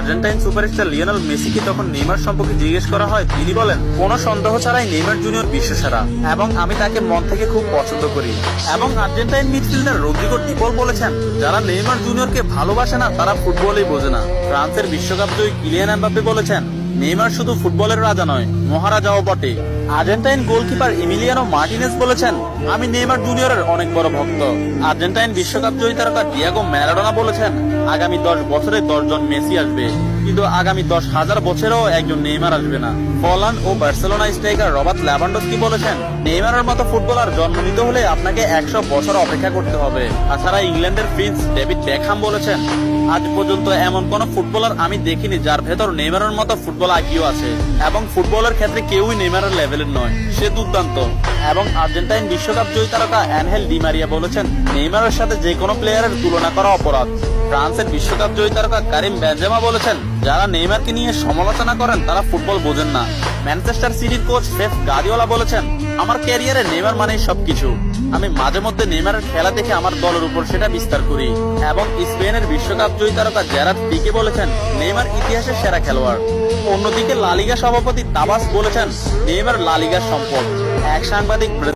Argentine superstar Lionel মেসিকে তখন Neymar সম্পর্কে জিজ্ঞেস করা হয়, তিনি বলেন, কোনো সন্দেহ ছাড়াই নেইমার জুনিয়র বিশ্বসেরা এবং আমি তাকে মন থেকে খুব পছন্দ করি। এবং আর্জেন্টাইন মিডফিল্ডার রদ্রিগো ডি পল বলেছেন, যারা নেইমার জুনিয়রকে ভালোবাসে না তারা ফুটবলই বোঝে না। ফ্রান্সের বিশ্বকাপ জয়ী কিলিয়ান এমবাপ্পে বলেছেন, নেইমার শুধু ফুটবলের রাজা নয়, মহারাজাও বটে। আর্জেন্টাইন গোলকিপার ইমিলিয়ানো মার্টিনেজ বলেছেন, আমি নেইমার জুনিয়রের অনেক বড় ভক্ত। আর্জেন্টাইন বিশ্বকাপ জয়ী তারকা ডিয়েগো ম্যারাডোনা বলেছেন, আগামী 10 বছরে 10 জন মেসি আসবে, কিন্তু আগামী 10,000 বছরেও একজন নেইমার আসবে না। পোল্যান্ড ও বার্সেলোনা স্ট্রাইকার রবার্ট লেভানডস্কি বলেছেন, নেইমারের মতো ফুটবলার জন্ম নিতে হলে আপনাকে 100 বছর অপেক্ষা করতে হবে। তাছাড়া ইংল্যান্ডের প্রিন্স ডেভিড বেকহাম বলেছেন, আজ পর্যন্ত এমন কোন ফুটবলার আমি দেখিনি যার ভেতর নেইমারের মতো ফুটবল আইকিউ আছে, এবং ফুটবলের ক্ষেত্রে কেউই নেইমারের লেভেলের নয়, সে দুর্দান্ত। এবং আর্জেন্টাইন বিশ্বকাপ জয়ী তারকা অ্যানহেল ডি মারিয়া বলেছেন, নেইমারের সাথে যে কোনো প্লেয়ারের তুলনা করা অপরাধ। ফ্রান্সের বিশ্বকাপ জয়ী তারকা কারিম বেনজেমা বলেছেন, যারা নেইমারকে নিয়ে সমালোচনা করেন তারা ফুটবল বোঝেন না। ম্যানচেস্টার সিটির কোচ পেপ গার্দিওলা বলেছেন, আমার ক্যারিয়ারে নেইমার মানেই সবকিছু। আমি মাঝে মধ্যে নেইমারের খেলা দেখে আমার দলের উপর সেটা বিস্তার করি। এবং স্পেনের বিশ্বকাপ জয়ী তারকা জেরার্ড পিকে বলেছেন, নেইমার ইতিহাসের সেরা খেলোয়াড়। অন্যদিকে লা লিগা সভাপতি তাবাস বলেছেন, নেইমার লা লিগার সম্পদ। এক সাংবাদিক